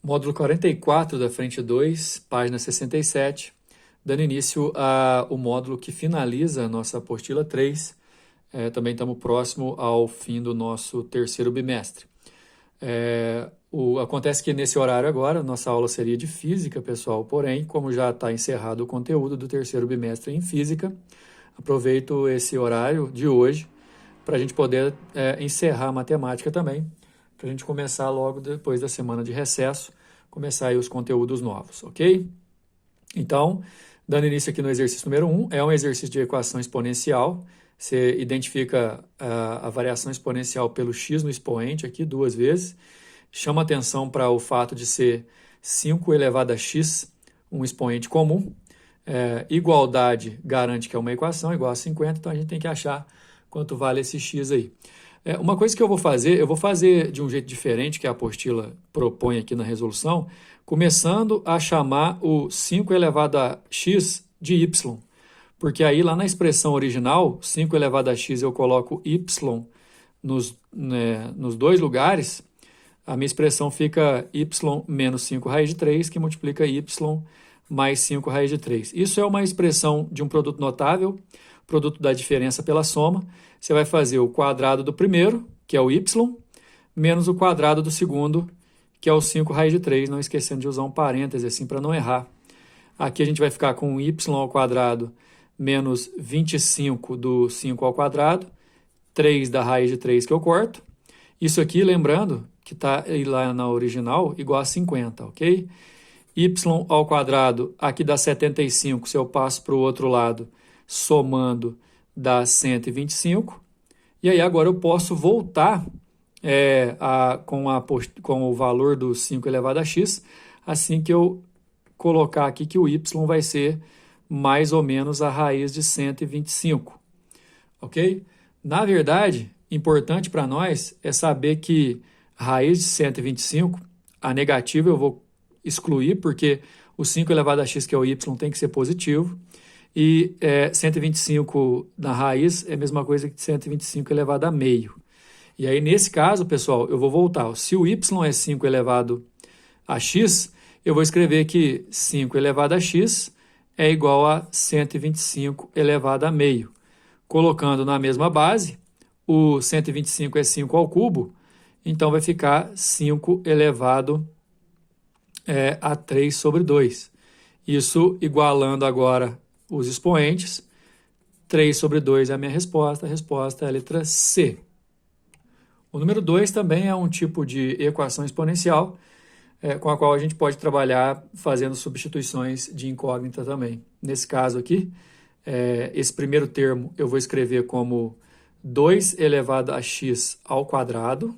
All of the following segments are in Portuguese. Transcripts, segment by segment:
Módulo 44 da frente 2, página 67, dando início ao módulo que finaliza a nossa apostila 3. Também estamos próximo ao fim do nosso terceiro bimestre. Acontece que nesse horário agora, nossa aula seria de física, pessoal, porém, como já está encerrado o conteúdo do terceiro bimestre em física, aproveito esse horário de hoje para a gente poder encerrar a matemática também, para a gente começar logo depois da semana de recesso, começar aí os conteúdos novos, ok? Então, dando início aqui no exercício número 1, é um exercício de equação exponencial. Você identifica a variação exponencial pelo x no expoente aqui duas vezes. Chama atenção para o fato de ser 5 elevado a x, um expoente comum. Igualdade garante que é uma equação igual a 50, então a gente tem que achar quanto vale esse x aí. Uma coisa que eu vou fazer de um jeito diferente que a apostila propõe aqui na resolução, começando a chamar o 5 elevado a x de y, porque aí lá na expressão original, 5 elevado a x eu coloco y nos dois lugares, a minha expressão fica y menos 5 raiz de 3, que multiplica y mais 5 raiz de 3. Isso é uma expressão de um produto notável, produto da diferença pela soma. Você vai fazer o quadrado do primeiro, que é o y, menos o quadrado do segundo, que é o 5 raiz de 3, não esquecendo de usar um parêntese assim para não errar. Aqui a gente vai ficar com y ao quadrado menos 25 do 5 ao quadrado, 3 da raiz de 3 que eu corto. Isso aqui, lembrando, que está lá na original, igual a 50, ok? Y ao quadrado, aqui dá 75, se eu passo para o outro lado, somando, dá 125. E aí agora eu posso voltar com o valor do 5 elevado a x, assim que eu colocar aqui que o y vai ser mais ou menos a raiz de 125, ok? Na verdade, importante para nós é saber que raiz de 125, a negativa eu vou excluir, porque o 5 elevado a x, que é o y, tem que ser positivo, e 125 na raiz é a mesma coisa que 125 elevado a meio. E aí, nesse caso, pessoal, eu vou voltar. Se o y é 5 elevado a x, eu vou escrever que 5 elevado a x é igual a 125 elevado a meio. Colocando na mesma base, o 125 é 5 ao cubo, então vai ficar 5 elevado a 3 sobre 2. Isso igualando agora os expoentes, 3 sobre 2 é a minha resposta, a resposta é a letra C. O número 2 também é um tipo de equação exponencial, com a qual a gente pode trabalhar fazendo substituições de incógnita também. Nesse caso aqui, esse primeiro termo eu vou escrever como 2 elevado a x ao quadrado,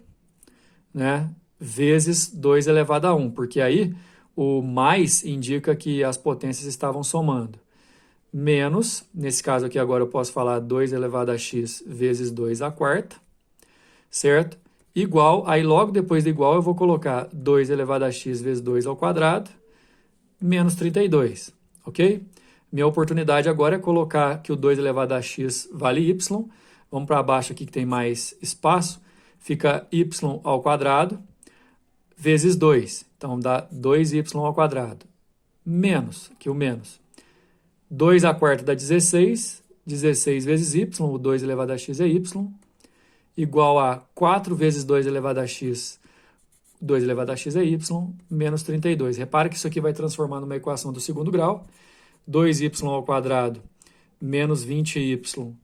né, vezes 2 elevado a 1, porque aí o mais indica que as potências estavam somando. Menos, nesse caso aqui agora eu posso falar 2 elevado a x vezes 2 à quarta, certo? Igual, aí logo depois do igual eu vou colocar 2 elevado a x vezes 2 ao quadrado, menos 32, ok? Minha oportunidade agora é colocar que o 2 elevado a x vale y. Vamos para baixo aqui que tem mais espaço. Fica y ao quadrado vezes 2. Então dá 2y ao quadrado. Menos, aqui o menos. 2 à quarta dá 16. 16 vezes y, o 2 elevado a x é y. Igual a 4 vezes 2 elevado a x, 2 elevado a x é y, menos 32. Repara que isso aqui vai transformar numa equação do segundo grau. 2y ao quadrado menos 20y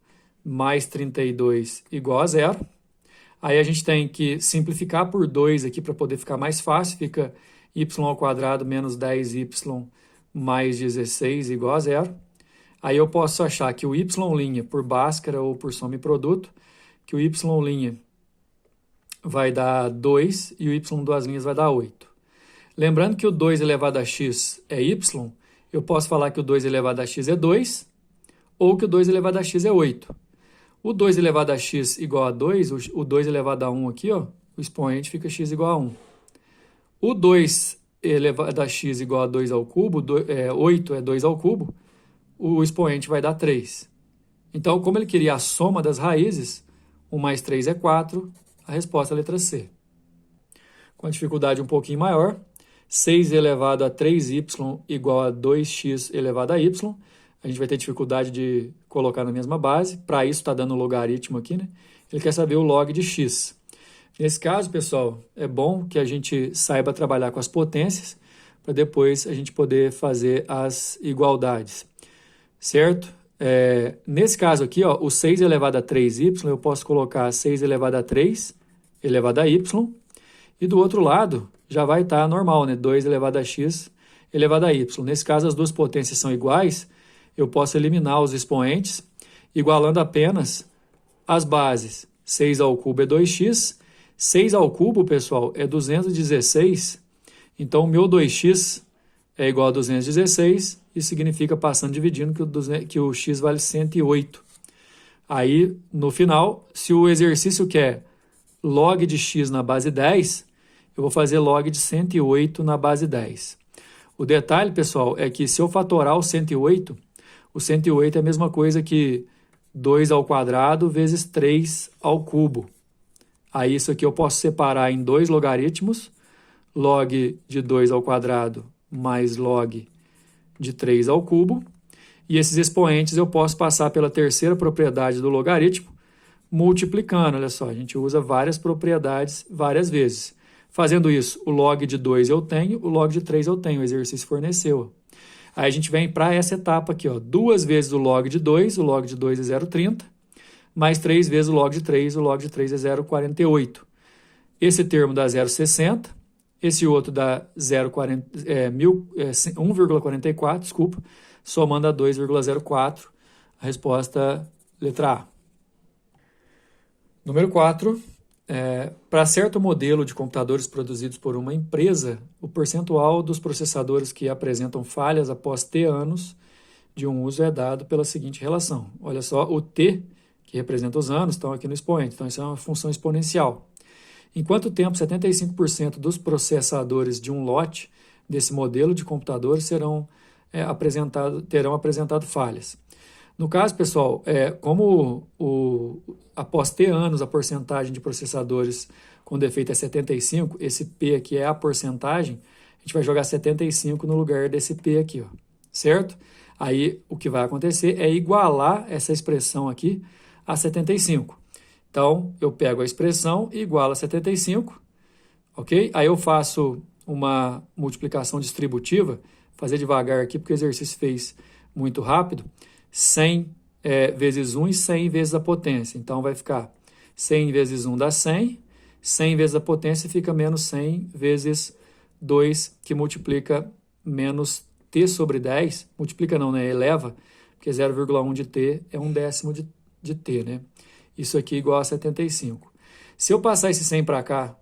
mais 32 igual a zero. Aí a gente tem que simplificar por 2 aqui para poder ficar mais fácil. Fica y ao quadrado menos 10y mais 16 igual a zero. Aí eu posso achar que o y' por Bhaskara ou por soma e produto, que o y' vai dar 2 e o y duas linhas vai dar 8. Lembrando que o 2 elevado a x é y, eu posso falar que o 2 elevado a x é 2 ou que o 2 elevado a x é 8. O 2 elevado a x igual a 2, o 2 elevado a 1 aqui, ó, o expoente fica x igual a 1. O 2 elevado a x igual a 2 ao cubo, 8 é 2 ao cubo, o expoente vai dar 3. Então, como ele queria a soma das raízes, 1 mais 3 é 4, a resposta é a letra C. Com a dificuldade um pouquinho maior, 6 elevado a 3y igual a 2x elevado a y. A gente vai ter dificuldade de colocar na mesma base. Para isso, está dando um logaritmo aqui, né? Ele quer saber o log de x. Nesse caso, pessoal, é bom que a gente saiba trabalhar com as potências para depois a gente poder fazer as igualdades, certo? Nesse caso aqui, ó, o 6 elevado a 3y, eu posso colocar 6 elevado a 3 elevado a y. E do outro lado, já vai estar normal, né? 2 elevado a x elevado a y. Nesse caso, as duas potências são iguais, eu posso eliminar os expoentes, igualando apenas as bases. 6 ao cubo é 2x, 6 ao cubo, pessoal, é 216, então o meu 2x é igual a 216, isso significa, passando dividindo, que o x vale 108. Aí, no final, se o exercício quer log de x na base 10, eu vou fazer log de 108 na base 10. O detalhe, pessoal, é que se eu fatorar o 108 é a mesma coisa que 2 ao quadrado vezes 3 ao cubo. Aí isso aqui eu posso separar em dois logaritmos, log de 2 ao quadrado mais log de 3 ao cubo. E esses expoentes eu posso passar pela terceira propriedade do logaritmo, multiplicando. Olha só, a gente usa várias propriedades várias vezes. Fazendo isso, o log de 2 eu tenho, o log de 3 eu tenho, o exercício forneceu. Aí a gente vem para essa etapa aqui, ó, 2 vezes o log de 2 é 0,30, mais 3 vezes o log de 3 é 0,48. Esse termo dá 0,60, esse outro dá 1,44, desculpa, somando a 2,04, a resposta letra A. Número 4. Para certo modelo de computadores produzidos por uma empresa, o percentual dos processadores que apresentam falhas após T anos de um uso é dado pela seguinte relação. Olha só, o T, que representa os anos, estão aqui no expoente, então isso é uma função exponencial. Em quanto tempo 75% dos processadores de um lote desse modelo de computadores terão apresentado falhas? No caso, pessoal, como após T anos a porcentagem de processadores com defeito é 75, esse P aqui é a porcentagem, a gente vai jogar 75 no lugar desse P aqui, ó, certo? Aí o que vai acontecer é igualar essa expressão aqui a 75. Então, eu pego a expressão e igualo a 75, ok? Aí eu faço uma multiplicação distributiva, fazer devagar aqui porque o exercício fez muito rápido, 100 vezes 1 e 100 vezes a potência. Então, vai ficar 100 vezes 1 dá 100, 100 vezes a potência fica menos 100 vezes 2, que multiplica menos t sobre 10. Multiplica não, né? Eleva, porque 0,1 de t é 1/10 de t, né? Isso aqui é igual a 75. Se eu passar esse 100 para cá,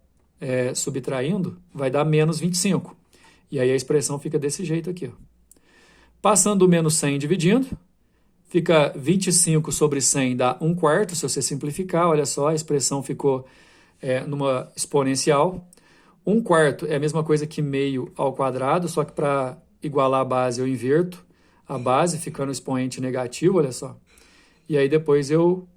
subtraindo, vai dar menos 25. E aí a expressão fica desse jeito aqui, ó. Passando o menos 100 dividindo, fica 25 sobre 100 dá 1/4, se você simplificar, olha só, a expressão ficou numa exponencial. 1/4 é a mesma coisa que meio ao quadrado, só que para igualar a base eu inverto a base, ficando o expoente negativo, olha só. E aí depois eu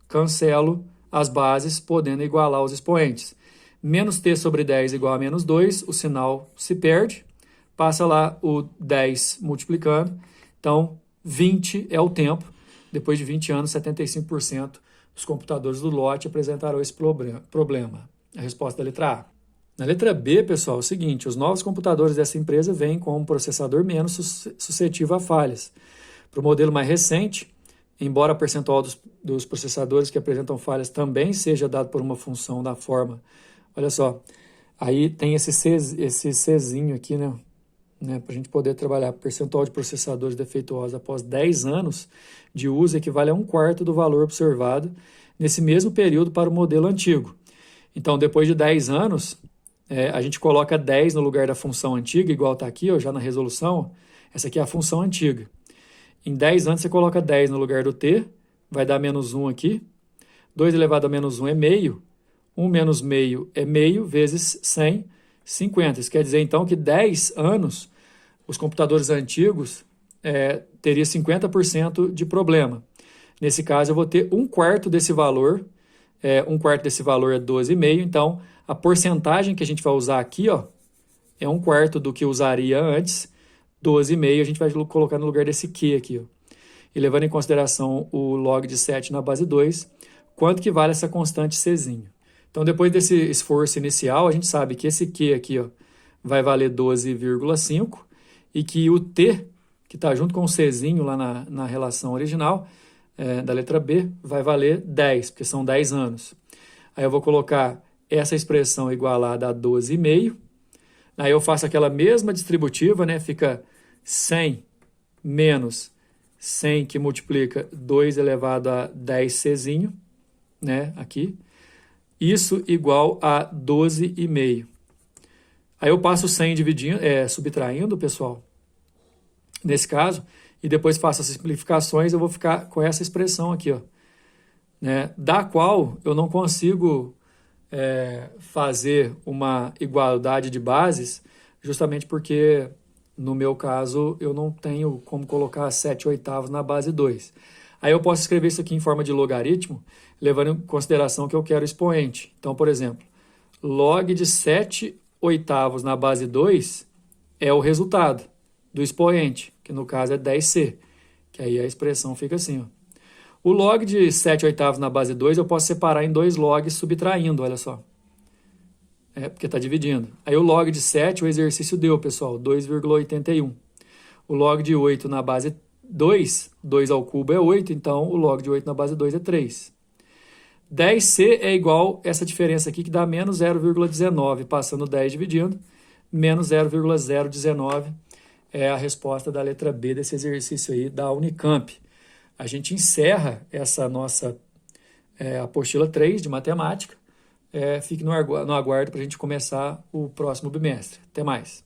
cancelo as bases, podendo igualar os expoentes. Menos t sobre 10 igual a menos 2, o sinal se perde, passa lá o 10 multiplicando, então 20 é o tempo. Depois de 20 anos, 75% dos computadores do lote apresentarão esse problema. A resposta da letra A. Na letra B, pessoal, é o seguinte, os novos computadores dessa empresa vêm com um processador menos suscetível a falhas. Para o modelo mais recente, embora o percentual dos processadores que apresentam falhas também seja dado por uma função da forma, olha só, aí tem esse Czinho aqui, né? Para a gente poder trabalhar percentual de processadores defeituosos após 10 anos de uso equivale a 1/4 do valor observado nesse mesmo período para o modelo antigo. Então, depois de 10 anos, a gente coloca 10 no lugar da função antiga, igual está aqui, ó, já na resolução. Essa aqui é a função antiga. Em 10 anos, você coloca 10 no lugar do t, vai dar menos 1 aqui. 2 elevado a menos 1 é meio. 1 menos meio é meio vezes 100, 50. Isso quer dizer, então, que 10 anos, os computadores antigos teriam 50% de problema. Nesse caso, eu vou ter 1/4 desse valor. 1/4 desse valor é 12,5. Então, a porcentagem que a gente vai usar aqui, ó, é 1/4 do que usaria antes, 12,5 a gente vai colocar no lugar desse Q aqui, ó. E levando em consideração o log de 7 na base 2, quanto que vale essa constante Czinho? Então, depois desse esforço inicial, a gente sabe que esse Q aqui, ó, vai valer 12,5 e que o T, que está junto com o Czinho lá na relação original, da letra B, vai valer 10, porque são 10 anos. Aí eu vou colocar essa expressão igualada a 12,5. Aí eu faço aquela mesma distributiva, né? Fica 100 menos 100 que multiplica 2 elevado a 10Czinho, né? Aqui. Isso igual a 12,5. Aí eu passo 100 dividindo, subtraindo, pessoal, nesse caso, e depois faço as simplificações, eu vou ficar com essa expressão aqui, ó, né? Da qual eu não consigo fazer uma igualdade de bases, justamente porque, no meu caso, eu não tenho como colocar 7/8 na base 2. Aí eu posso escrever isso aqui em forma de logaritmo, levando em consideração que eu quero expoente. Então, por exemplo, log de 7/8 na base 2 é o resultado do expoente, que no caso é 10C, que aí a expressão fica assim, ó. O log de 7/8 na base 2 eu posso separar em 2 logs subtraindo, olha só. Porque está dividindo. Aí o log de 7, o exercício deu, pessoal, 2,81. O log de 8 na base 2, 2 ao cubo é 8, então o log de 8 na base 2 é 3. 10C é igual essa diferença aqui, que dá menos 0,19, passando 10 dividindo, menos 0,019 é a resposta da letra B desse exercício aí da Unicamp. A gente encerra essa nossa apostila 3 de matemática. Fique no aguardo para a gente começar o próximo bimestre. Até mais.